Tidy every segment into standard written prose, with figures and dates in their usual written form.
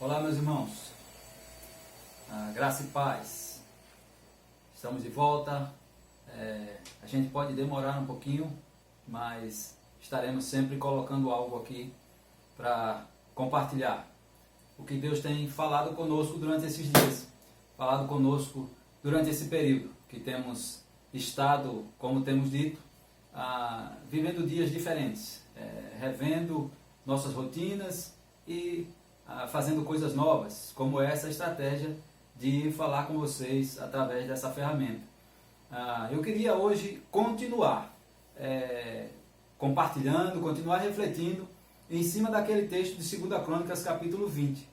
Olá, meus irmãos, graça e paz. Estamos de volta. A gente pode demorar um pouquinho, mas estaremos sempre colocando algo aqui para compartilhar o que Deus tem falado conosco durante esses dias, falado conosco durante esse período que temos estado, como temos dito, vivendo dias diferentes, revendo nossas rotinas e fazendo coisas novas, como essa estratégia de falar com vocês através dessa ferramenta. Eu queria hoje continuar compartilhando, continuar refletindo em cima daquele texto de 2 Crônicas capítulo 20.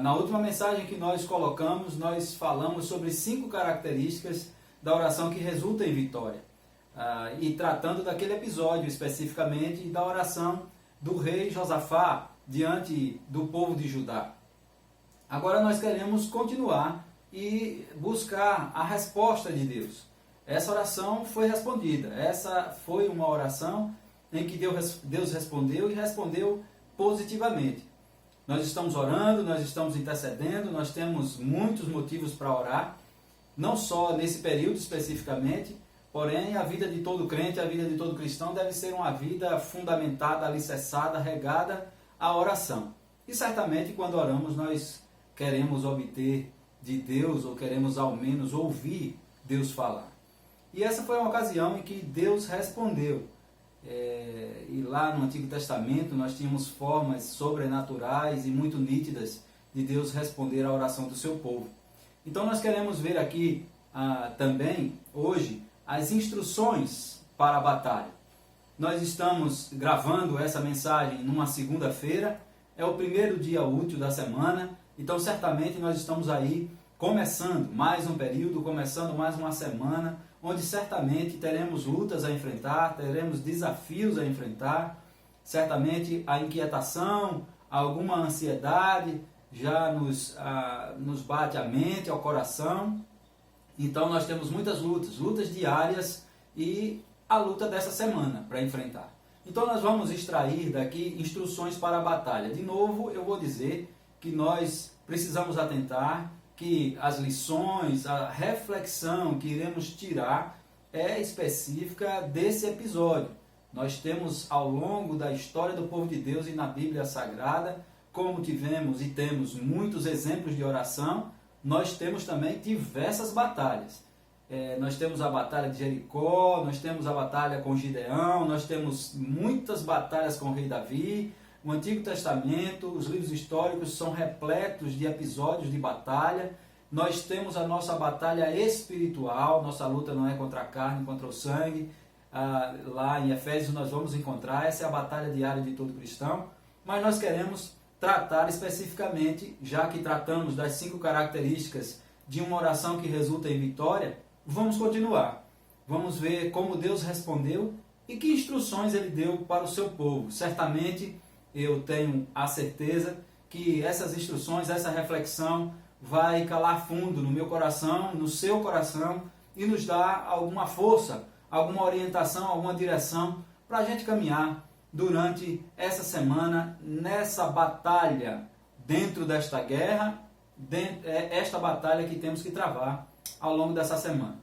Na última mensagem que nós colocamos, nós falamos sobre 5 características da oração que resulta em vitória. E tratando daquele episódio especificamente da oração do rei Josafá diante do povo de Judá. Agora nós queremos continuar e buscar a resposta de Deus. Essa oração foi respondida. Essa foi uma oração em que Deus respondeu e respondeu positivamente. Nós estamos orando, nós estamos intercedendo, nós temos muitos motivos para orar, não só nesse período especificamente, porém a vida de todo crente, a vida de todo cristão deve ser uma vida fundamentada, alicerçada, regada à oração. E certamente quando oramos nós queremos obter de Deus, ou queremos ao menos ouvir Deus falar. E essa foi uma ocasião em que Deus respondeu. E lá no Antigo Testamento nós tínhamos formas sobrenaturais e muito nítidas de Deus responder à oração do seu povo. Então nós queremos ver aqui também, hoje, as instruções para a batalha. Nós estamos gravando essa mensagem numa segunda-feira, é o primeiro dia útil da semana, então certamente nós estamos aí começando mais um período, começando mais uma semana, onde certamente teremos lutas a enfrentar, teremos desafios a enfrentar, certamente a inquietação, alguma ansiedade já nos bate à mente, ao coração. Então nós temos muitas lutas diárias e a luta dessa semana para enfrentar. Então nós vamos extrair daqui instruções para a batalha. De novo, eu vou dizer que nós precisamos atentar que as lições, a reflexão que iremos tirar é específica desse episódio. Nós temos ao longo da história do povo de Deus e na Bíblia Sagrada, como tivemos e temos muitos exemplos de oração, nós temos também diversas batalhas. Nós temos a batalha de Jericó, nós temos a batalha com Gideão, nós temos muitas batalhas com o rei Davi. O Antigo Testamento, os livros históricos são repletos de episódios de batalha. Nós temos a nossa batalha espiritual, nossa luta não é contra a carne, contra o sangue. Lá em Efésios nós vamos encontrar, essa é a batalha diária de todo cristão. Mas nós queremos tratar especificamente, já que tratamos das 5 características de uma oração que resulta em vitória, vamos continuar. Vamos ver como Deus respondeu e que instruções Ele deu para o seu povo. Certamente eu tenho a certeza que essas instruções, essa reflexão vai calar fundo no meu coração, no seu coração e nos dar alguma força, alguma orientação, alguma direção para a gente caminhar durante essa semana, nessa batalha, dentro desta guerra, esta batalha que temos que travar ao longo dessa semana.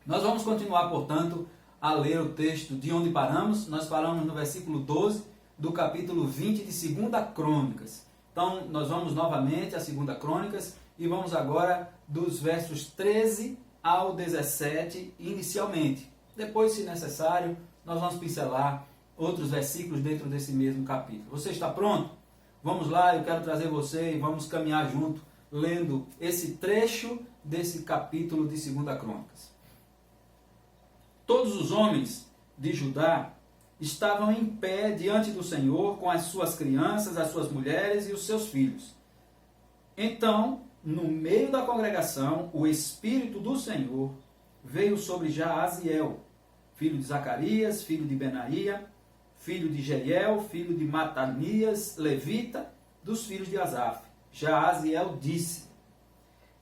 Nós vamos continuar, portanto, a ler o texto de onde paramos. Nós paramos no versículo 12 do capítulo 20 de 2 Crônicas. Então, nós vamos novamente a 2 Crônicas e vamos agora dos versos 13 ao 17 inicialmente. Depois, se necessário, nós vamos pincelar outros versículos dentro desse mesmo capítulo. Você está pronto? Vamos lá, eu quero trazer você e vamos caminhar junto, lendo esse trecho desse capítulo de 2 Crônicas. Todos os homens de Judá estavam em pé diante do Senhor com as suas crianças, as suas mulheres e os seus filhos. Então, no meio da congregação, o Espírito do Senhor veio sobre Jaaziel, filho de Zacarias, filho de Benaía, filho de Jeiel, filho de Matanias, levita, dos filhos de Asaf. Jaaziel disse: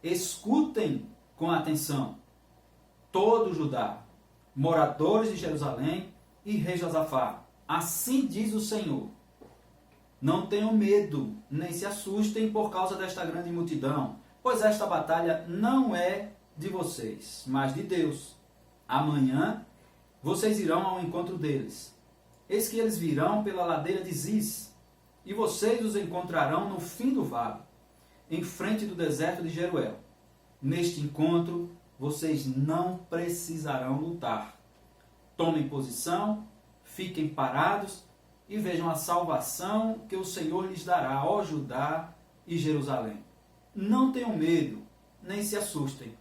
escutem com atenção, todo Judá, moradores de Jerusalém e rei Josafá. Assim diz o Senhor: Não tenham medo, nem se assustem por causa desta grande multidão, pois esta batalha não é de vocês, mas de Deus. Amanhã vocês irão ao encontro deles. Eis que eles virão pela ladeira de Ziz, e vocês os encontrarão no fim do vale, em frente do deserto de Jeruel. Neste encontro, vocês não precisarão lutar. Tomem posição, fiquem parados e vejam a salvação que o Senhor lhes dará, ó Judá e Jerusalém. Não tenham medo, nem se assustem.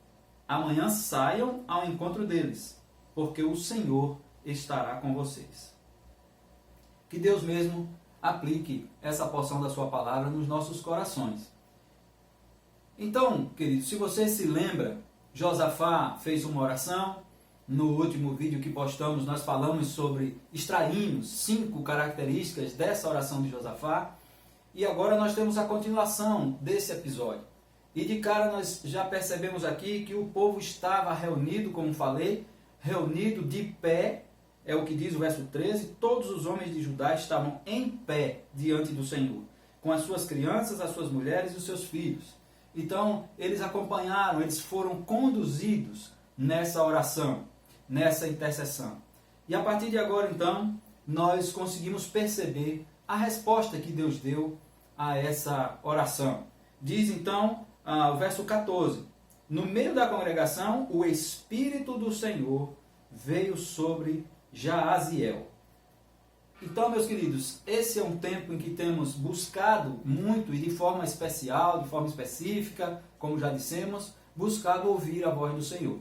Amanhã saiam ao encontro deles, porque o Senhor estará com vocês. Que Deus mesmo aplique essa porção da sua palavra nos nossos corações. Então, queridos, se você se lembra, Josafá fez uma oração. No último vídeo que postamos, nós falamos extraímos 5 características dessa oração de Josafá. E agora nós temos a continuação desse episódio. E de cara nós já percebemos aqui que o povo estava reunido, como falei, reunido de pé, é o que diz o verso 13, todos os homens de Judá estavam em pé diante do Senhor, com as suas crianças, as suas mulheres e os seus filhos. Então, eles acompanharam, eles foram conduzidos nessa oração, nessa intercessão. E a partir de agora, então, nós conseguimos perceber a resposta que Deus deu a essa oração. Diz, então, o verso 14, no meio da congregação, o Espírito do Senhor veio sobre Jaaziel. Então, meus queridos, esse é um tempo em que temos buscado muito e de forma especial, de forma específica, como já dissemos, buscado ouvir a voz do Senhor.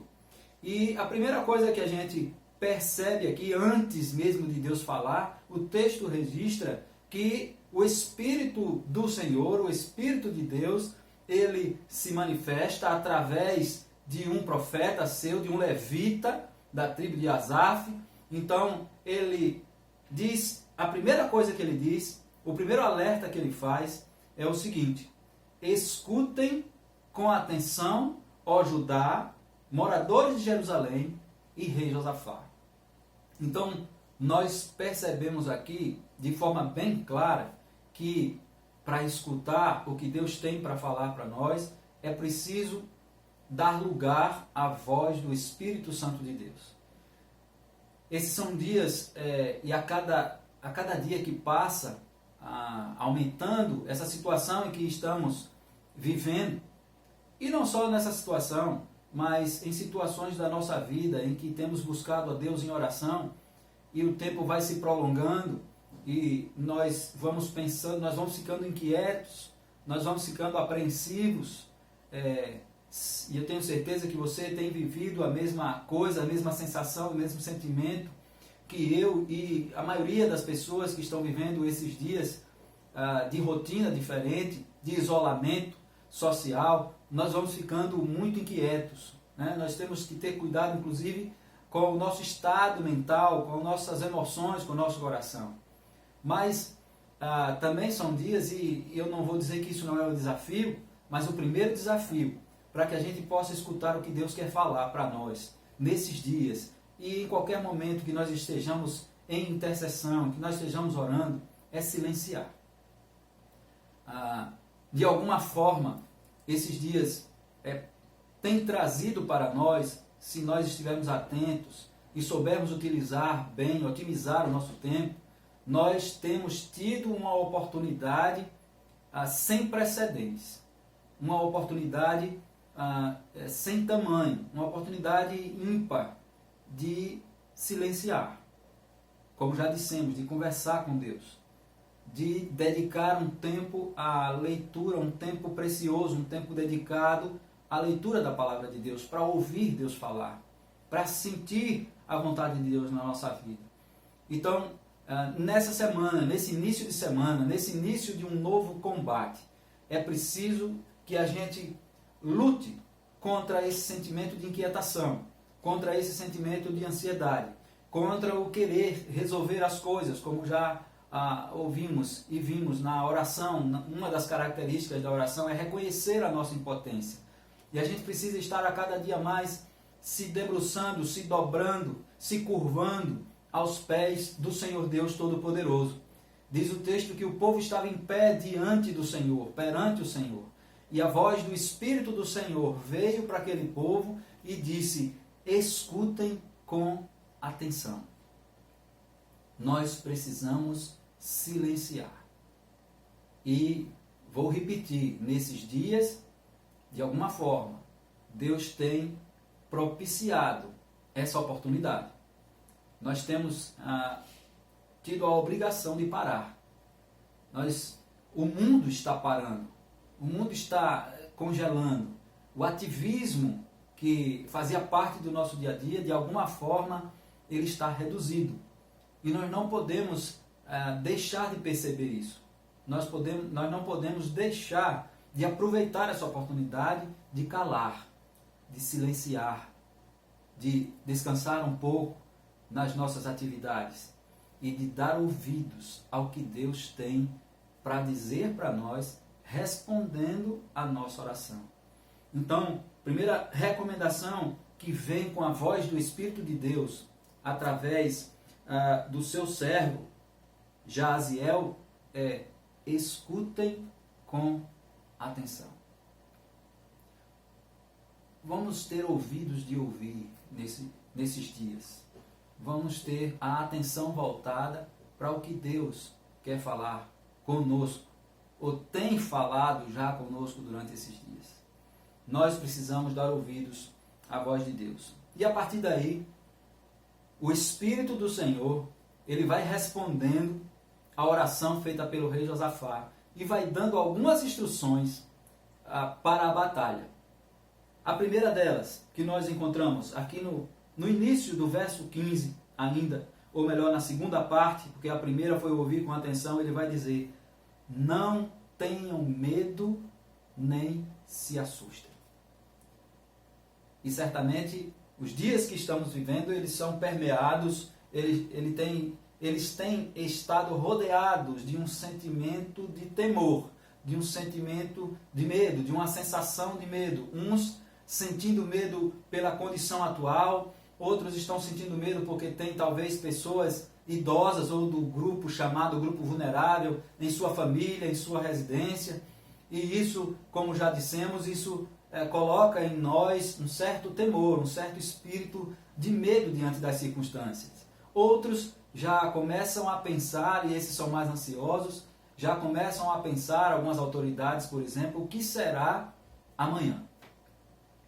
E a primeira coisa que a gente percebe aqui, antes mesmo de Deus falar, o texto registra que o Espírito do Senhor, o Espírito de Deus, ele se manifesta através de um profeta seu, de um levita da tribo de Asaf. Então, ele diz, a primeira coisa que ele diz, o primeiro alerta que ele faz é o seguinte: escutem com atenção, ó Judá, moradores de Jerusalém e rei Josafá. Então, nós percebemos aqui, de forma bem clara, que para escutar o que Deus tem para falar para nós, é preciso dar lugar à voz do Espírito Santo de Deus. Esses são dias, e a cada dia que passa, aumentando essa situação em que estamos vivendo, e não só nessa situação, mas em situações da nossa vida em que temos buscado a Deus em oração, e o tempo vai se prolongando, e nós vamos pensando, nós vamos ficando inquietos, nós vamos ficando apreensivos, e eu tenho certeza que você tem vivido a mesma coisa, a mesma sensação, o mesmo sentimento que eu e a maioria das pessoas que estão vivendo esses dias de rotina diferente, de isolamento social. Nós vamos ficando muito inquietos, né? Nós temos que ter cuidado, inclusive, com o nosso estado mental, com nossas emoções, com o nosso coração. Mas também são dias, e eu não vou dizer que isso não é um desafio, mas o primeiro desafio para que a gente possa escutar o que Deus quer falar para nós nesses dias e em qualquer momento que nós estejamos em intercessão, que nós estejamos orando, é silenciar. De alguma forma, esses dias têm trazido para nós, se nós estivermos atentos e soubermos utilizar bem, otimizar o nosso tempo, nós temos tido uma oportunidade sem precedentes, uma oportunidade sem tamanho, uma oportunidade ímpar de silenciar, como já dissemos, de conversar com Deus, de dedicar um tempo à leitura, um tempo precioso, um tempo dedicado à leitura da palavra de Deus, para ouvir Deus falar, para sentir a vontade de Deus na nossa vida. Então, nessa semana, nesse início de semana, nesse início de um novo combate, é preciso que a gente lute contra esse sentimento de inquietação, contra esse sentimento de ansiedade, contra o querer resolver as coisas, como já ouvimos e vimos na oração. Uma das características da oração é reconhecer a nossa impotência. E a gente precisa estar a cada dia mais se debruçando, se dobrando, se curvando aos pés do Senhor Deus Todo-Poderoso. Diz o texto que o povo estava em pé diante do Senhor, perante o Senhor. E a voz do Espírito do Senhor veio para aquele povo e disse: escutem com atenção. Nós precisamos silenciar. E vou repetir, nesses dias, de alguma forma, Deus tem propiciado essa oportunidade. Nós temos tido a obrigação de parar. O mundo está parando. O mundo está congelando. O ativismo que fazia parte do nosso dia a dia, de alguma forma, ele está reduzido. E nós não podemos deixar de perceber isso. Nós não podemos deixar de aproveitar essa oportunidade de calar, de silenciar, de descansar um pouco nas nossas atividades e de dar ouvidos ao que Deus tem para dizer para nós, respondendo a nossa oração. Então, primeira recomendação que vem com a voz do Espírito de Deus, através do seu servo, Jaziel, é: escutem com atenção. Vamos ter ouvidos de ouvir nesses dias. Vamos ter a atenção voltada para o que Deus quer falar conosco, ou tem falado já conosco durante esses dias. Nós precisamos dar ouvidos à voz de Deus. E a partir daí, o Espírito do Senhor, ele vai respondendo a oração feita pelo rei Josafá e vai dando algumas instruções para a batalha. A primeira delas, que nós encontramos aqui no início do verso 15 ainda, ou melhor, na segunda parte, porque a primeira foi ouvir com atenção, ele vai dizer: não tenham medo nem se assustem. E certamente os dias que estamos vivendo, eles são permeados, eles têm estado rodeados de um sentimento de temor, de um sentimento de medo, de uma sensação de medo. Uns sentindo medo pela condição atual, outros estão sentindo medo porque tem talvez pessoas idosas ou do grupo chamado grupo vulnerável em sua família, em sua residência. E isso, como já dissemos, isso coloca em nós um certo temor, um certo espírito de medo diante das circunstâncias. Outros já começam a pensar, e esses são mais ansiosos, já começam a pensar, algumas autoridades, por exemplo, o que será amanhã.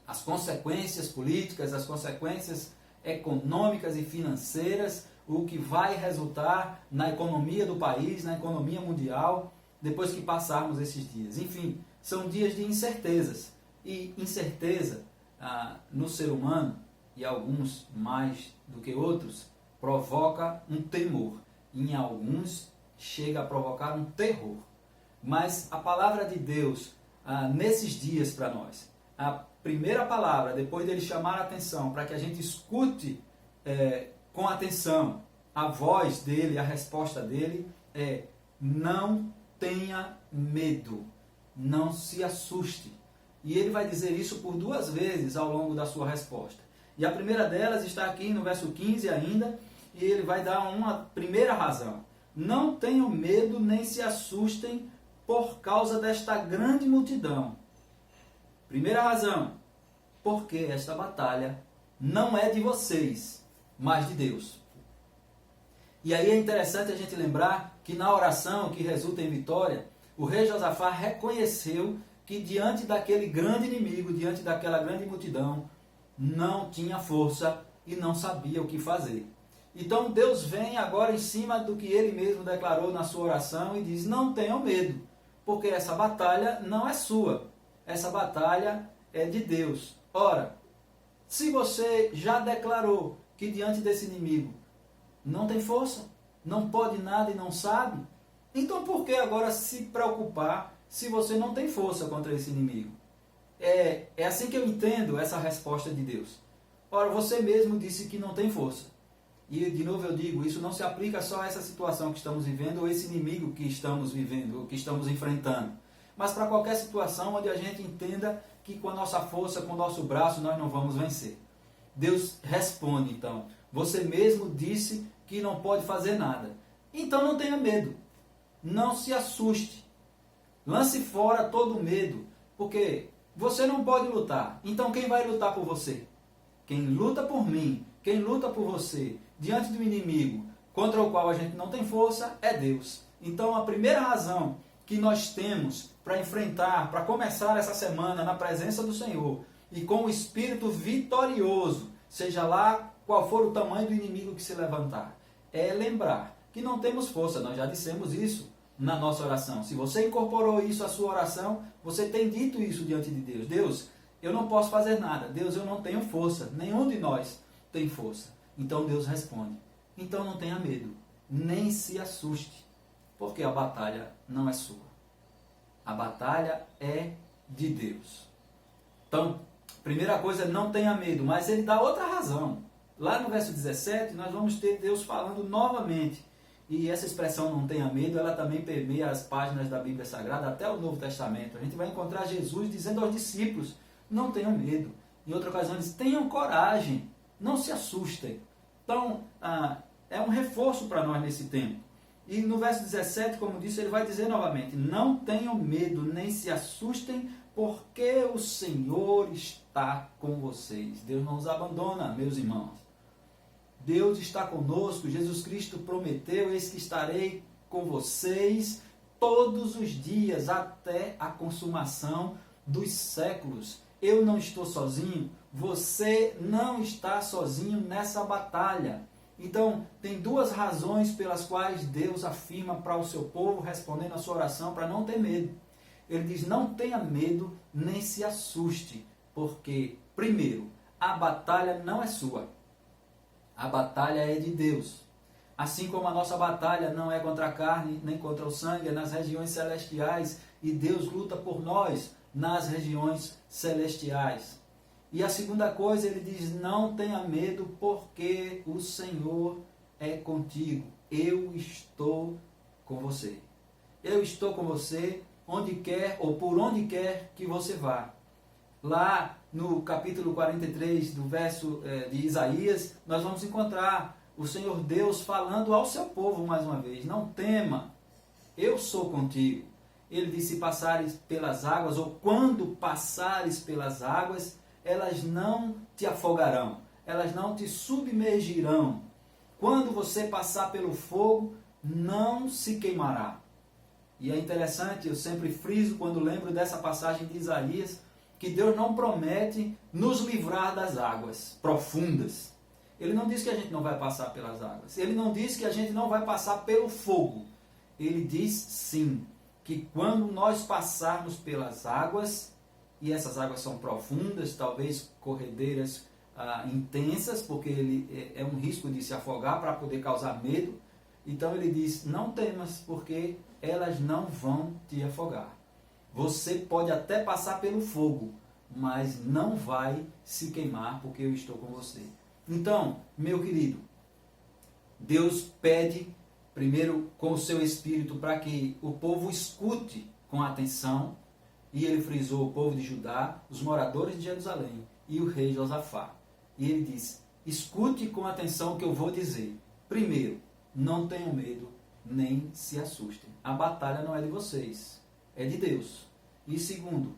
As consequências políticas, as consequências econômicas e financeiras, o que vai resultar na economia do país, na economia mundial, depois que passarmos esses dias. Enfim, são dias de incertezas. E incerteza no ser humano, e alguns mais do que outros, provoca um temor. Em alguns, chega a provocar um terror. Mas a palavra de Deus, nesses dias para nós, a primeira palavra, depois dele chamar a atenção, para que a gente escute com atenção a voz dele, a resposta dele, é: não tenha medo, não se assuste. E ele vai dizer isso por 2 vezes ao longo da sua resposta. E a primeira delas está aqui no verso 15 ainda, e ele vai dar uma primeira razão. Não tenham medo nem se assustem por causa desta grande multidão. Primeira razão, porque esta batalha não é de vocês, mas de Deus. E aí é interessante a gente lembrar que na oração que resulta em vitória, o rei Josafá reconheceu que diante daquele grande inimigo, diante daquela grande multidão, não tinha força e não sabia o que fazer. Então Deus vem agora em cima do que ele mesmo declarou na sua oração e diz: não tenham medo, porque essa batalha não é sua, essa batalha é de Deus. Ora, se você já declarou que diante desse inimigo não tem força, não pode nada e não sabe, então por que agora se preocupar se você não tem força contra esse inimigo? É assim que eu entendo essa resposta de Deus. Ora, você mesmo disse que não tem força. E de novo eu digo, isso não se aplica só a essa situação que estamos vivendo ou esse inimigo que estamos vivendo, ou que estamos enfrentando. Mas para qualquer situação onde a gente entenda que com a nossa força, com o nosso braço, nós não vamos vencer. Deus responde então: você mesmo disse que não pode fazer nada. Então não tenha medo. não se assuste. Lance fora todo o medo, porque você não pode lutar. Então quem vai lutar por você? Quem luta por mim, quem luta por você, diante do inimigo contra o qual a gente não tem força, é Deus. Então a primeira razão que nós temos para enfrentar, para começar essa semana na presença do Senhor e com o espírito vitorioso, seja lá qual for o tamanho do inimigo que se levantar, é lembrar que não temos força. Nós já dissemos isso na nossa oração. Se você incorporou isso à sua oração, você tem dito isso diante de Deus. Deus, eu não posso fazer nada. Deus, eu não tenho força. Nenhum de nós tem força. Então Deus responde: então não tenha medo, nem se assuste, porque a batalha não é sua. A batalha é de Deus. Então, primeira coisa, não tenha medo, mas ele dá outra razão. Lá no verso 17, nós vamos ter Deus falando novamente. E essa expressão não tenha medo, ela também permeia as páginas da Bíblia Sagrada até o Novo Testamento. A gente vai encontrar Jesus dizendo aos discípulos: não tenham medo. Em outra ocasião, ele diz: tenham coragem, não se assustem. Então, é um reforço para nós nesse tempo. E no verso 17, como disse, ele vai dizer novamente: não tenham medo, nem se assustem, porque o Senhor está com vocês. Deus não os abandona, meus irmãos. Deus está conosco. Jesus Cristo prometeu: eis que estarei com vocês todos os dias, até a consumação dos séculos. Eu não estou sozinho, você não está sozinho nessa batalha. Então, tem duas razões pelas quais Deus afirma para o seu povo, respondendo a sua oração, para não ter medo. Ele diz: não tenha medo, nem se assuste, porque, primeiro, a batalha não é sua. A batalha é de Deus. Assim como a nossa batalha não é contra a carne, nem contra o sangue, é nas regiões celestiais, e Deus luta por nós nas regiões celestiais. E a segunda coisa, ele diz: não tenha medo, porque o Senhor é contigo. Eu estou com você. Eu estou com você onde quer ou por onde quer que você vá. Lá no capítulo 43 do verso de Isaías, nós vamos encontrar o Senhor Deus falando ao seu povo mais uma vez: não tema, eu sou contigo. Ele diz: se passares pelas águas, ou quando passares pelas águas, elas não te afogarão, elas não te submergirão. Quando você passar pelo fogo, não se queimará. E é interessante, eu sempre friso quando lembro dessa passagem de Isaías, que Deus não promete nos livrar das águas profundas. Ele não diz que a gente não vai passar pelas águas. Ele não diz que a gente não vai passar pelo fogo. Ele diz sim, que quando nós passarmos pelas águas, e essas águas são profundas, talvez corredeiras intensas, porque ele é um risco de se afogar para poder causar medo. Então ele diz: não temas, porque elas não vão te afogar. Você pode até passar pelo fogo, mas não vai se queimar, porque eu estou com você. Então, meu querido, Deus pede primeiro com o seu Espírito para que o povo escute com atenção, e ele frisou o povo de Judá, os moradores de Jerusalém e o rei Josafá. E ele diz: escute com atenção o que eu vou dizer. Primeiro, não tenham medo, nem se assustem. A batalha não é de vocês, é de Deus. E segundo,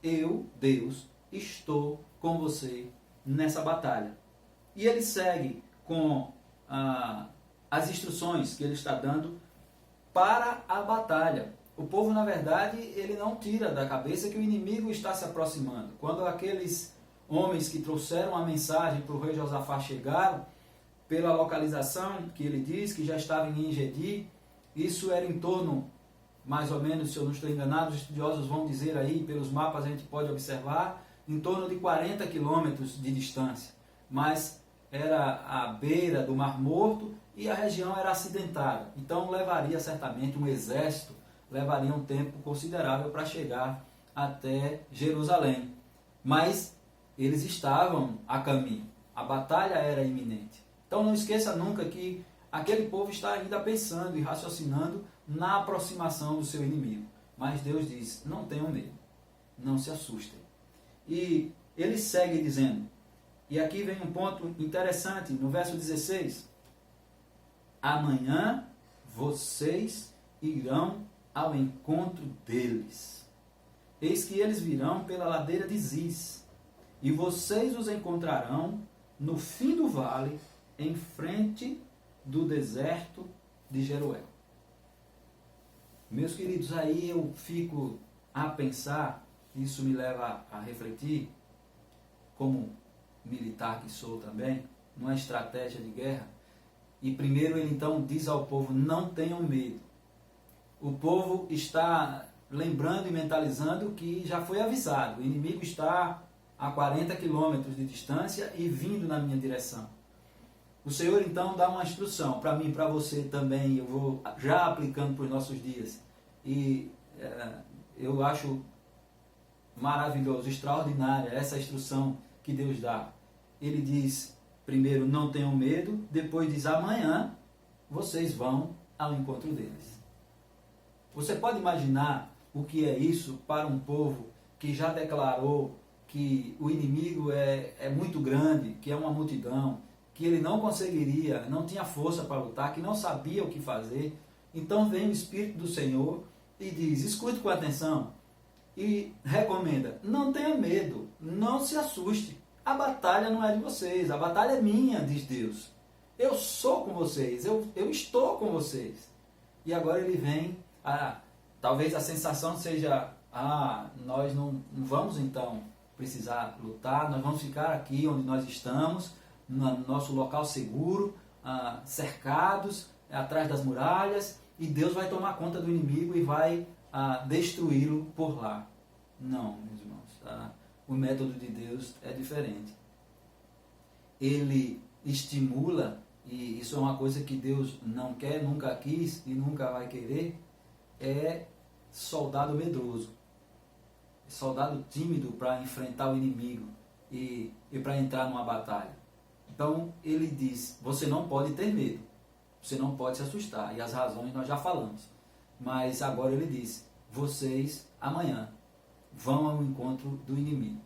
eu, Deus, estou com você nessa batalha. E ele segue com as instruções que ele está dando para a batalha. O povo, na verdade, ele não tira da cabeça que o inimigo está se aproximando. Quando aqueles homens que trouxeram a mensagem para o rei Josafá chegaram, pela localização que ele diz, que já estava em Engedi, isso era em torno, mais ou menos, se eu não estou enganado, os estudiosos vão dizer aí, pelos mapas a gente pode observar, em torno de 40 quilômetros de distância. Mas era à beira do Mar Morto e a região era acidentada. Então levaria certamente um exército, levaria um tempo considerável para chegar até Jerusalém. Mas eles estavam a caminho. A batalha era iminente. Então não esqueça nunca que aquele povo está ainda pensando e raciocinando na aproximação do seu inimigo. Mas Deus diz: não tenham medo, não se assustem. E ele segue dizendo, e aqui vem um ponto interessante, no verso 16: amanhã vocês irão ao encontro deles. Eis que eles virão pela ladeira de Ziz, e vocês os encontrarão no fim do vale, em frente do deserto de Jeruel. Meus queridos, aí eu fico a pensar, isso me leva a refletir, como militar que sou também, numa estratégia de guerra. E primeiro ele então diz ao povo, não tenham medo. O povo está lembrando e mentalizando que já foi avisado, o inimigo está a 40 quilômetros de distância e vindo na minha direção. O Senhor então dá uma instrução para mim, para você também, eu vou já aplicando para os nossos dias. E eu acho maravilhoso, extraordinária essa instrução que Deus dá. Ele diz, primeiro, não tenham medo, depois diz, amanhã vocês vão ao encontro deles. Você pode imaginar o que é isso para um povo que já declarou que o inimigo é muito grande, que é uma multidão, que ele não conseguiria, não tinha força para lutar, que não sabia o que fazer. Então vem o Espírito do Senhor e diz, escute com atenção e recomenda, não tenha medo, não se assuste, a batalha não é de vocês, a batalha é minha, diz Deus. Eu sou com vocês, eu estou com vocês. E agora ele vem, talvez a sensação seja, nós não vamos então precisar lutar, nós vamos ficar aqui onde nós estamos, no nosso local seguro, cercados, atrás das muralhas, e Deus vai tomar conta do inimigo e vai destruí-lo por lá. Não, meus irmãos, o método de Deus é diferente. Ele estimula, e isso é uma coisa que Deus não quer, nunca quis e nunca vai querer, é soldado medroso, soldado tímido para enfrentar o inimigo e para entrar numa batalha. Então ele diz, você não pode ter medo, você não pode se assustar, e as razões nós já falamos. Mas agora ele diz, vocês amanhã vão ao encontro do inimigo.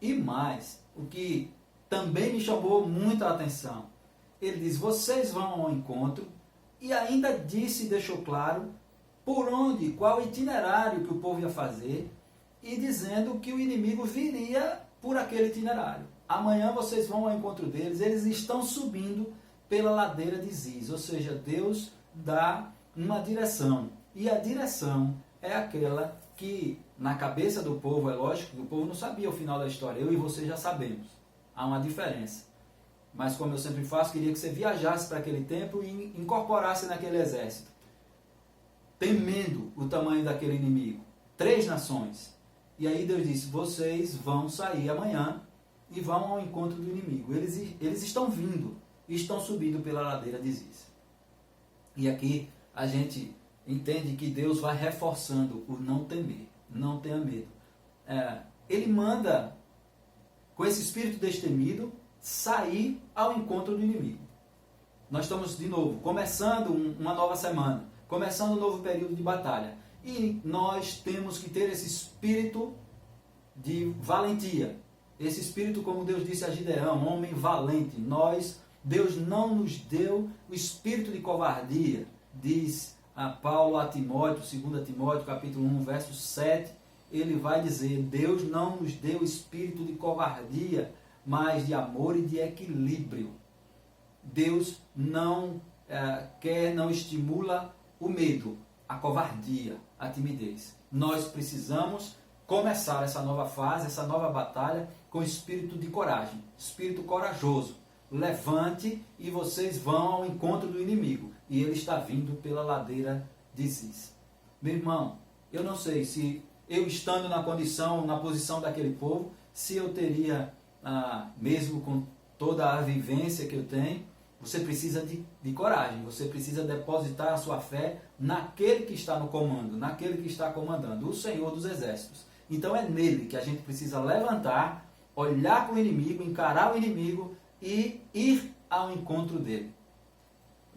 E mais, o que também me chamou muito a atenção, ele diz, vocês vão ao encontro, e ainda disse e deixou claro por onde, qual itinerário que o povo ia fazer, e dizendo que o inimigo viria por aquele itinerário. Amanhã vocês vão ao encontro deles, eles estão subindo pela ladeira de Ziz, ou seja, Deus dá uma direção, e a direção é aquela que na cabeça do povo, é lógico que o povo não sabia o final da história, eu e você já sabemos, há uma diferença. Mas como eu sempre faço, queria que você viajasse para aquele tempo e incorporasse naquele exército, temendo o tamanho daquele inimigo. 3 nações. E aí Deus disse, vocês vão sair amanhã e vão ao encontro do inimigo. Eles estão vindo, estão subindo pela ladeira de Ziz. E aqui a gente entende que Deus vai reforçando o não temer, não tenha medo. Ele manda, com esse espírito destemido, sair ao encontro do inimigo. Nós estamos, de novo, começando uma nova semana, começando um novo período de batalha. E nós temos que ter esse espírito de valentia. Esse espírito, como Deus disse a Gideão, homem valente. Deus não nos deu o espírito de covardia. Diz a Paulo a Timóteo, 2 Timóteo, capítulo 1, verso 7. Ele vai dizer, Deus não nos deu espírito de covardia, mas de amor e de equilíbrio. Deus não não estimula o medo, a covardia, a timidez. Nós precisamos começar essa nova fase, essa nova batalha com espírito de coragem, espírito corajoso. Levante e vocês vão ao encontro do inimigo. E ele está vindo pela ladeira de Ziz. Meu irmão, eu não sei se eu estando na condição, na posição daquele povo, se eu teria, mesmo com toda a vivência que eu tenho, você precisa de coragem, você precisa depositar a sua fé naquele que está no comando, naquele que está comandando, o Senhor dos Exércitos. Então é nele que a gente precisa levantar, olhar para o inimigo, encarar o inimigo e ir ao encontro dele.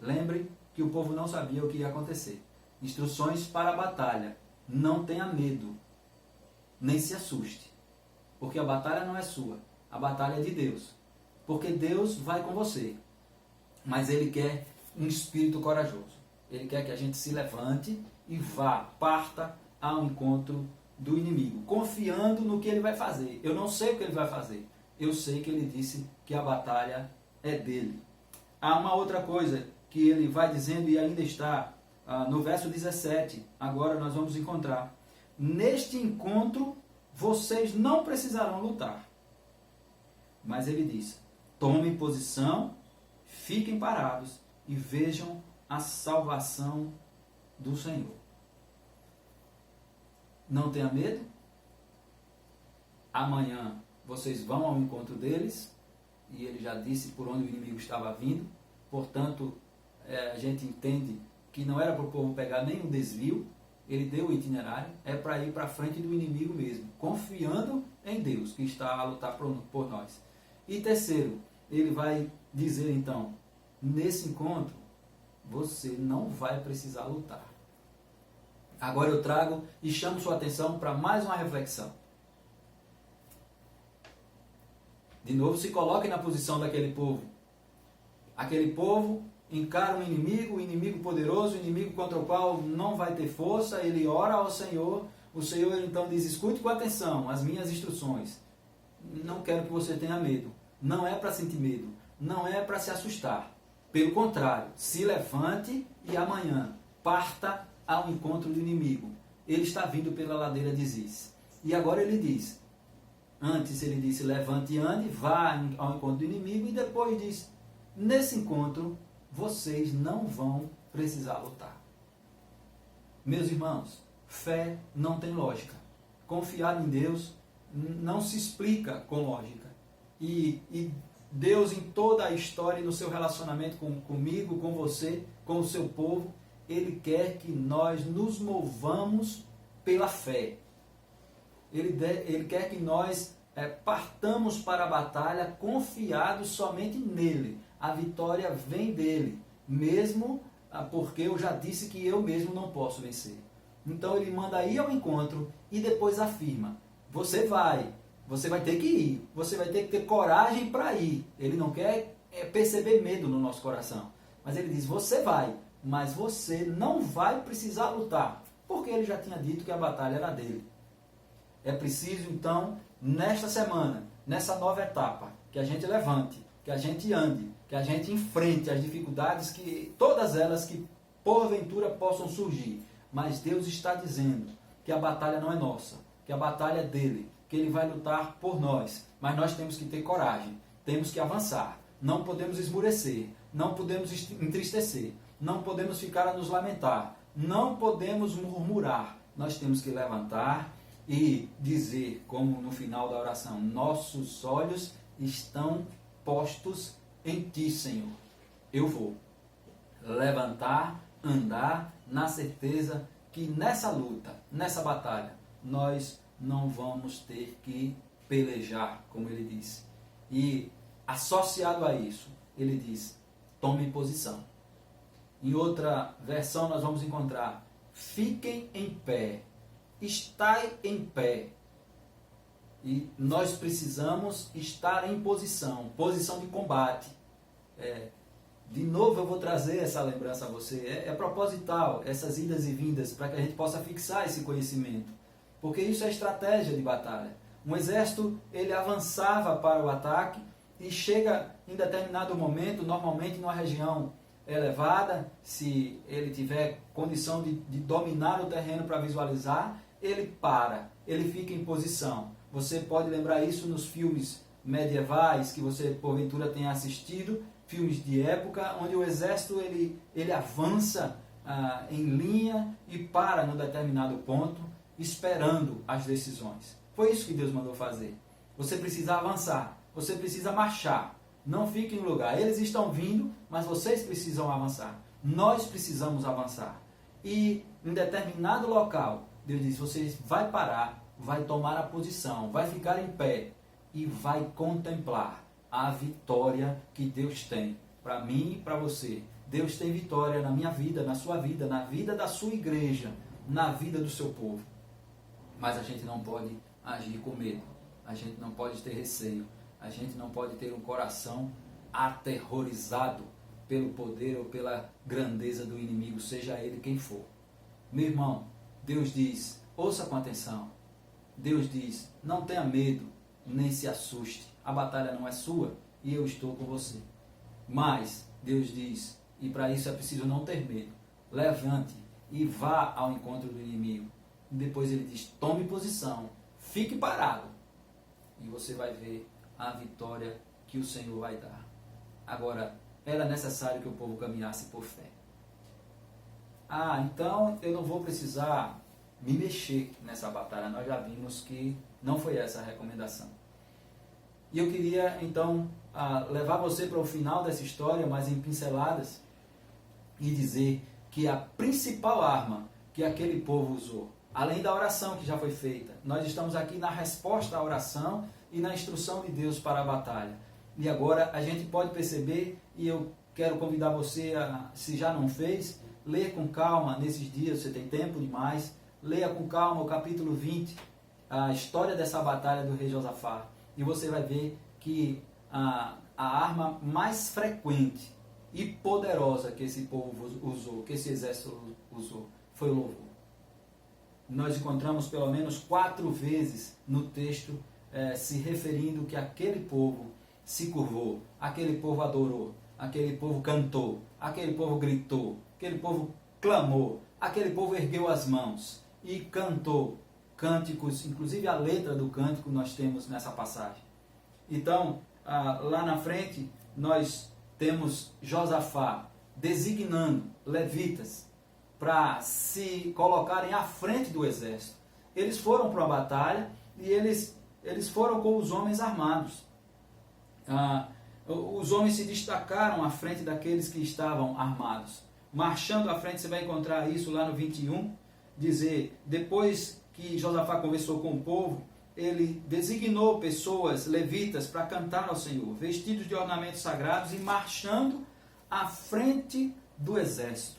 Lembre que o povo não sabia o que ia acontecer. Instruções para a batalha. Não tenha medo, nem se assuste, porque a batalha não é sua, a batalha é de Deus. Porque Deus vai com você, mas Ele quer um espírito corajoso. Ele quer que a gente se levante e vá, parta ao encontro do inimigo, confiando no que ele vai fazer. Eu não sei o que ele vai fazer. Eu sei que ele disse que a batalha é dele. Há uma outra coisa que ele vai dizendo e ainda está no verso 17. Agora nós vamos encontrar. Neste encontro, vocês não precisarão lutar. Mas ele diz, tomem posição, fiquem parados e vejam a salvação do Senhor. Não tenha medo. Amanhã vocês vão ao encontro deles. E ele já disse por onde o inimigo estava vindo. Portanto, a gente entende que não era para o povo pegar nenhum desvio. Ele deu o itinerário. É para ir para frente do inimigo mesmo. Confiando em Deus, que está a lutar por nós. E terceiro, ele vai dizer então, nesse encontro, você não vai precisar lutar. Agora eu trago e chamo sua atenção para mais uma reflexão. De novo, se coloque na posição daquele povo. Aquele povo encara um inimigo, poderoso, um inimigo contra o qual não vai ter força, ele ora ao Senhor, o Senhor então diz, escute com atenção as minhas instruções. Não quero que você tenha medo. Não é para sentir medo, não é para se assustar. Pelo contrário, se levante e amanhã parta ao encontro do inimigo. Ele está vindo pela ladeira de Ziz. E agora ele diz, antes ele disse, levante e ande, vá ao encontro do inimigo, e depois diz, nesse encontro, vocês não vão precisar lutar. Meus irmãos, fé não tem lógica. Confiar em Deus não se explica com lógica. E Deus, em toda a história e no seu relacionamento comigo, com você, com o seu povo, Ele quer que nós nos movamos pela fé. Ele quer que nós partamos para a batalha confiados somente nele. A vitória vem dele, mesmo porque eu já disse que eu mesmo não posso vencer. Então ele manda ir ao encontro e depois afirma, você vai ter que ir, você vai ter que ter coragem para ir. Ele não quer perceber medo no nosso coração, mas ele diz, você vai, mas você não vai precisar lutar, porque ele já tinha dito que a batalha era dele. É preciso então, nesta semana, nessa nova etapa, que a gente levante, que a gente ande, que a gente enfrente as dificuldades, que todas elas que porventura possam surgir. Mas Deus está dizendo que a batalha não é nossa, que a batalha é dele, que ele vai lutar por nós. Mas nós temos que ter coragem, temos que avançar, não podemos esmurecer, não podemos entristecer, não podemos ficar a nos lamentar, não podemos murmurar. Nós temos que levantar e dizer, como no final da oração, nossos olhos estão postos em ti, Senhor. Eu vou levantar, andar na certeza que nessa luta, nessa batalha, nós não vamos ter que pelejar, como ele disse. E associado a isso, ele diz, tome posição. Em outra versão nós vamos encontrar, fiquem em pé, estai em pé. E nós precisamos estar em posição de combate. De novo eu vou trazer essa lembrança a você. É proposital, essas idas e vindas, para que a gente possa fixar esse conhecimento. Porque isso é estratégia de batalha. Um exército, ele avançava para o ataque e chega em determinado momento, normalmente numa região elevada, se ele tiver condição de dominar o terreno para visualizar, ele para, ele fica em posição. Você pode lembrar isso nos filmes medievais que você porventura tenha assistido, filmes de época, onde o exército ele avança em linha e para num determinado ponto, esperando as decisões. Foi isso que Deus mandou fazer. Você precisa avançar, você precisa marchar, não fique em lugar. Eles estão vindo, mas vocês precisam avançar. Nós precisamos avançar. E em determinado local, Deus diz, você vai parar, vai tomar a posição, vai ficar em pé e vai contemplar a vitória que Deus tem para mim e para você. Deus tem vitória na minha vida, na sua vida, na vida da sua igreja, na vida do seu povo. Mas a gente não pode agir com medo, a gente não pode ter receio, a gente não pode ter um coração aterrorizado pelo poder ou pela grandeza do inimigo, seja ele quem for. Meu irmão, Deus diz, ouça com atenção, Deus diz, não tenha medo, nem se assuste, a batalha não é sua e eu estou com você. Mas, Deus diz, e para isso é preciso não ter medo, levante e vá ao encontro do inimigo. E depois ele diz, tome posição, fique parado, e você vai ver a vitória que o Senhor vai dar. Agora, era necessário que o povo caminhasse por fé. Então eu não vou precisar me mexer nessa batalha. Nós já vimos que não foi essa a recomendação. E eu queria, então, levar você para o final dessa história, mas em pinceladas, e dizer que a principal arma que aquele povo usou, além da oração que já foi feita, nós estamos aqui na resposta à oração e na instrução de Deus para a batalha. E agora a gente pode perceber, e eu quero convidar você, se já não fez, ler com calma nesses dias, você tem tempo demais, leia com calma o capítulo 20, a história dessa batalha do rei Josafá, e você vai ver que a arma mais frequente e poderosa que esse povo usou, que esse exército usou, foi o louvor. Nós encontramos pelo menos 4 vezes no texto se referindo que aquele povo se curvou, aquele povo adorou, aquele povo cantou, aquele povo gritou, aquele povo clamou, aquele povo ergueu as mãos e cantou cânticos, inclusive a letra do cântico nós temos nessa passagem. Então, lá na frente, nós temos Josafá designando levitas para se colocarem à frente do exército. Eles foram para a batalha e eles foram com os homens armados. Os homens se destacaram à frente daqueles que estavam armados. Marchando à frente, você vai encontrar isso lá no 21, dizer, depois que Josafá conversou com o povo, ele designou pessoas, levitas, para cantar ao Senhor, vestidos de ornamentos sagrados e marchando à frente do exército.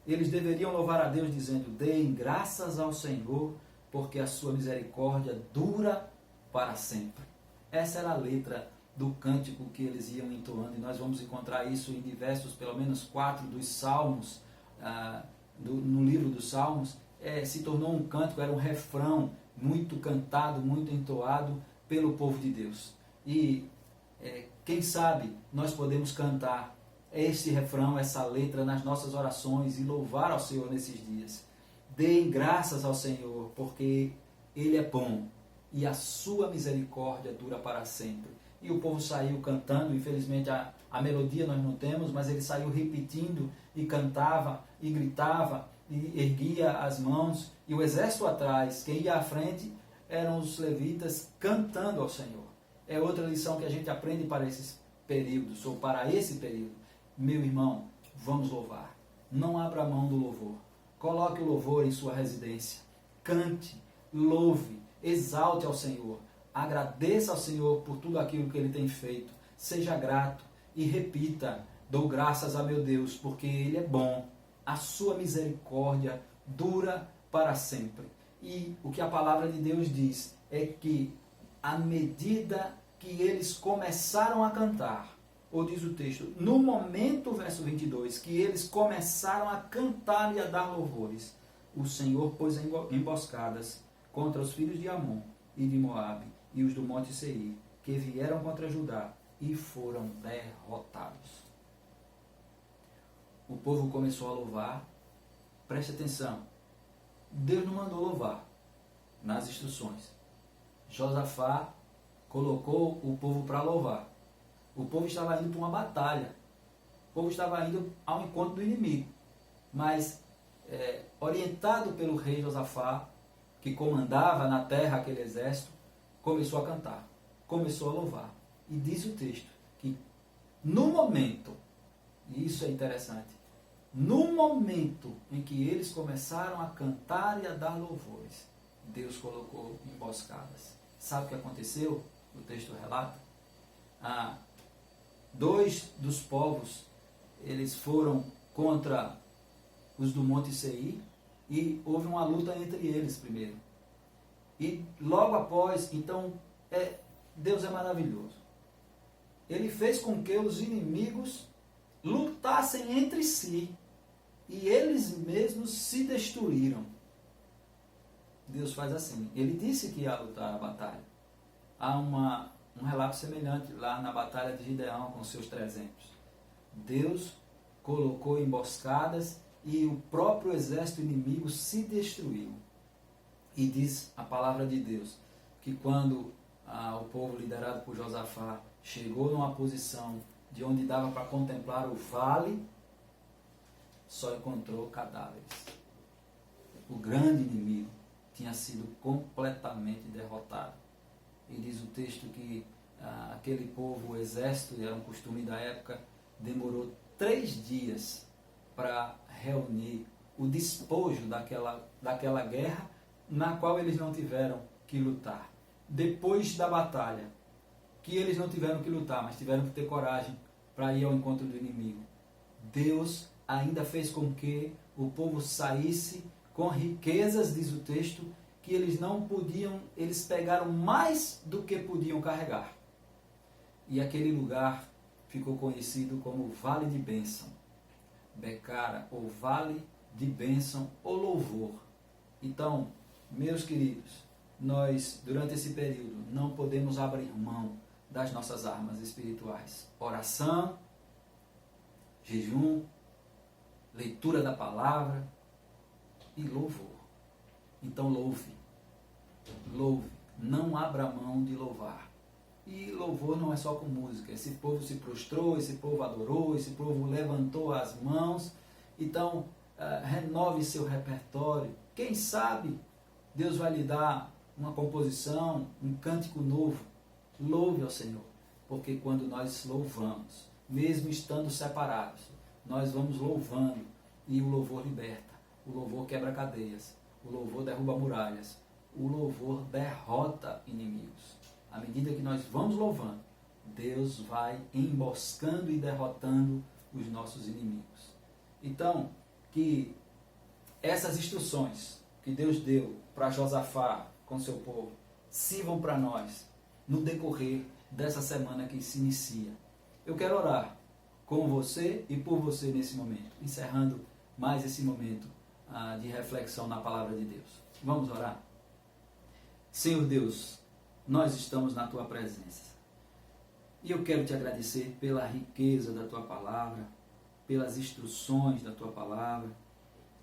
Eles deveriam louvar a Deus dizendo, deem graças ao Senhor, porque a sua misericórdia dura para sempre. Essa era a letra do cântico que eles iam entoando, e nós vamos encontrar isso em diversos, pelo menos 4 dos salmos, no livro dos salmos. Se tornou um cântico, era um refrão muito cantado, muito entoado pelo povo de Deus. E quem sabe nós podemos cantar esse refrão, essa letra nas nossas orações e louvar ao Senhor nesses dias. Deem graças ao Senhor, porque Ele é bom e a sua misericórdia dura para sempre. E o povo saiu cantando, infelizmente a melodia nós não temos, mas ele saiu repetindo e cantava e gritava e erguia as mãos, e o exército atrás, quem ia à frente eram os levitas cantando ao Senhor. É outra lição que a gente aprende para esses períodos, ou para esse período. Meu irmão, vamos louvar. Não abra mão do louvor. Coloque o louvor em sua residência. Cante, louve, exalte ao Senhor. Agradeça ao Senhor por tudo aquilo que Ele tem feito. Seja grato e repita, dou graças a meu Deus, porque Ele é bom. A sua misericórdia dura para sempre. E o que a palavra de Deus diz é que à medida que eles começaram a cantar, ou diz o texto, no momento, verso 22, que eles começaram a cantar e a dar louvores, o Senhor pôs emboscadas contra os filhos de Amon e de Moabe e os do Monte Seir, que vieram contra Judá e foram derrotados. O povo começou a louvar. Preste atenção, Deus não mandou louvar nas instruções. Josafá colocou o povo para louvar. O povo estava indo para uma batalha. O povo estava indo ao encontro do inimigo. Mas, orientado pelo rei Josafá, que comandava na terra aquele exército, começou a cantar, começou a louvar. E diz o texto que no momento, e isso é interessante, no momento em que eles começaram a cantar e a dar louvores, Deus colocou emboscadas. Sabe o que aconteceu? O texto relata. 2 dos povos, eles foram contra os do Monte Seir e houve uma luta entre eles primeiro. E logo após, então, Deus é maravilhoso. Ele fez com que os inimigos lutassem entre si e eles mesmos se destruíram. Deus faz assim. Ele disse que ia lutar a batalha. Há um relato semelhante lá na batalha de Gideão com seus 300. Deus colocou emboscadas e o próprio exército inimigo se destruiu. E diz a palavra de Deus que quando o povo liderado por Josafá chegou numa posição de onde dava para contemplar o vale, só encontrou cadáveres. O grande inimigo tinha sido completamente derrotado. E diz o texto que aquele povo, o exército, era um costume da época, demorou 3 dias para reunir o despojo daquela guerra na qual eles não tiveram que lutar. Depois da batalha, que eles não tiveram que lutar, mas tiveram que ter coragem para ir ao encontro do inimigo. Deus ainda fez com que o povo saísse com riquezas, diz o texto, que eles não podiam, eles pegaram mais do que podiam carregar. E aquele lugar ficou conhecido como Vale de Bênção. Becara, ou Vale de Bênção, ou Louvor. Então, meus queridos, nós, durante esse período, não podemos abrir mão das nossas armas espirituais. Oração, jejum, leitura da palavra e louvor. Então louve, não abra mão de louvar. E louvor não é só com música. Esse povo se prostrou, esse povo adorou, esse povo levantou as mãos. Então, renove seu repertório. Quem sabe Deus vai lhe dar uma composição, um cântico novo. Louve ao Senhor, porque quando nós louvamos, mesmo estando separados, nós vamos louvando e o louvor liberta, o louvor quebra cadeias, o louvor derruba muralhas, o louvor derrota inimigos. À medida que nós vamos louvando, Deus vai emboscando e derrotando os nossos inimigos. Então, que essas instruções que Deus deu para Josafá com seu povo sirvam para nós no decorrer dessa semana que se inicia. Eu quero orar com você e por você nesse momento, encerrando mais esse momento de reflexão na palavra de Deus. Vamos orar? Senhor Deus, nós estamos na Tua presença. E eu quero Te agradecer pela riqueza da Tua palavra, pelas instruções da Tua palavra,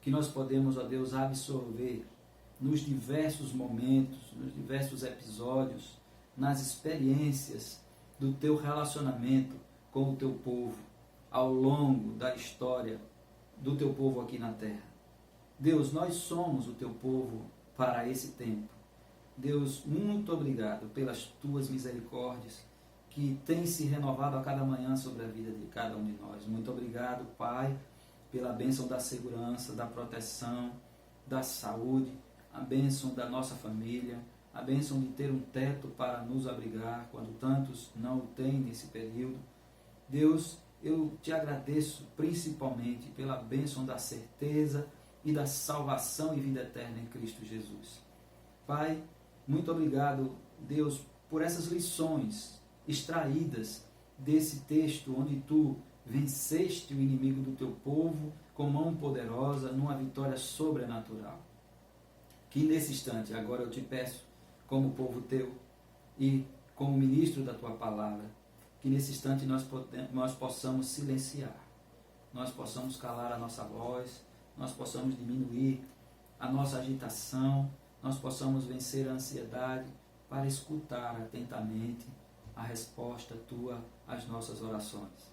que nós podemos, ó Deus, absorver nos diversos momentos, nos diversos episódios, nas experiências do Teu relacionamento com o Teu povo, ao longo da história do Teu povo aqui na terra. Deus, nós somos o Teu povo para esse tempo. Deus, muito obrigado pelas Tuas misericórdias que têm se renovado a cada manhã sobre a vida de cada um de nós. Muito obrigado, Pai, pela bênção da segurança, da proteção, da saúde, a bênção da nossa família, a bênção de ter um teto para nos abrigar quando tantos não o têm nesse período. Deus, eu Te agradeço principalmente pela bênção da certeza e da salvação e vida eterna em Cristo Jesus. Pai, muito obrigado, Deus, por essas lições extraídas desse texto onde Tu venceste o inimigo do Teu povo com mão poderosa numa vitória sobrenatural. Que nesse instante, agora eu Te peço, como povo Teu e como ministro da Tua palavra, que nesse instante nós possamos silenciar, nós possamos calar a nossa voz, nós possamos diminuir a nossa agitação, nós possamos vencer a ansiedade para escutar atentamente a resposta Tua às nossas orações.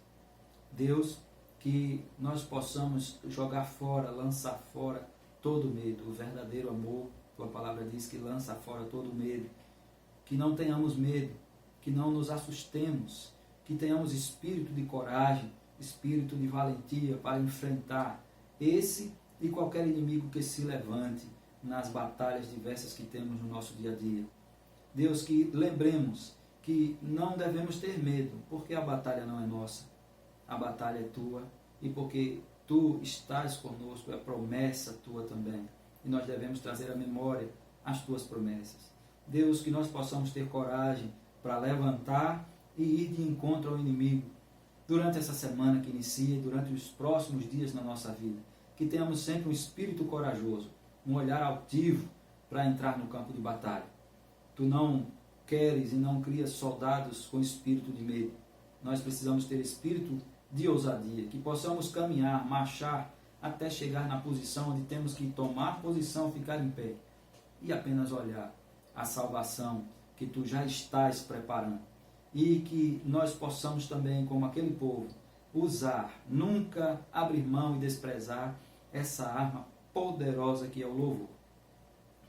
Deus, que nós possamos jogar fora, lançar fora todo medo, o verdadeiro amor. Tua palavra diz que lança fora todo medo. Que não tenhamos medo, que não nos assustemos, que tenhamos espírito de coragem, espírito de valentia para enfrentar esse e qualquer inimigo que se levante nas batalhas diversas que temos no nosso dia a dia. Deus, que lembremos que não devemos ter medo, porque a batalha não é nossa, a batalha é Tua, e porque Tu estás conosco, é promessa Tua também, e nós devemos trazer à memória as Tuas promessas. Deus, que nós possamos ter coragem para levantar e ir de encontro ao inimigo, durante essa semana que inicia e durante os próximos dias na nossa vida. Que tenhamos sempre um espírito corajoso, um olhar altivo para entrar no campo de batalha. Tu não queres e não crias soldados com espírito de medo. Nós precisamos ter espírito de ousadia, que possamos caminhar, marchar, até chegar na posição onde temos que tomar posição, ficar em pé e apenas olhar a salvação que tu já estás preparando. E que nós possamos também, como aquele povo, usar, nunca abrir mão e desprezar essa arma poderosa que é o louvor.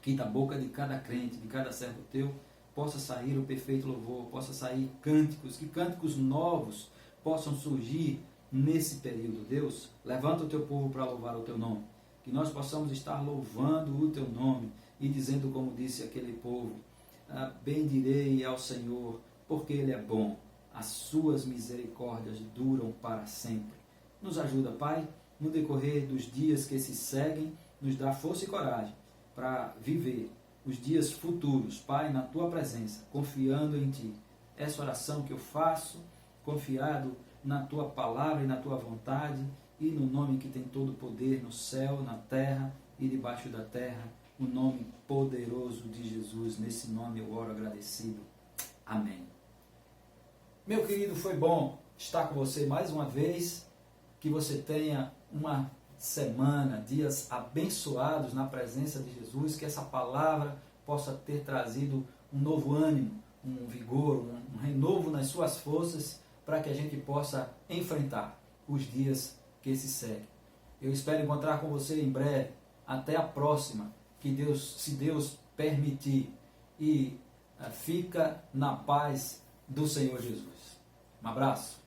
Que da boca de cada crente, de cada servo teu, possa sair o perfeito louvor, possa sair cânticos, que cânticos novos possam surgir nesse período. Deus, levanta o teu povo para louvar o teu nome. Que nós possamos estar louvando o teu nome e dizendo, como disse aquele povo, bendirei ao Senhor, porque Ele é bom, as suas misericórdias duram para sempre. Nos ajuda, Pai, no decorrer dos dias que se seguem, nos dá força e coragem para viver os dias futuros, Pai, na Tua presença, confiando em Ti. Essa oração que eu faço, confiado na Tua palavra e na Tua vontade, e no nome que tem todo o poder no céu, na terra e debaixo da terra, o nome poderoso de Jesus. Nesse nome eu oro agradecido. Amém. Meu querido, foi bom estar com você mais uma vez. Que você tenha uma semana, dias abençoados na presença de Jesus. Que essa palavra possa ter trazido um novo ânimo, um vigor, um renovo nas suas forças, para que a gente possa enfrentar os dias que se seguem. Eu espero encontrar com você em breve. Até a próxima. Que Deus, se Deus permitir. E fica na paz do Senhor Jesus. Um abraço.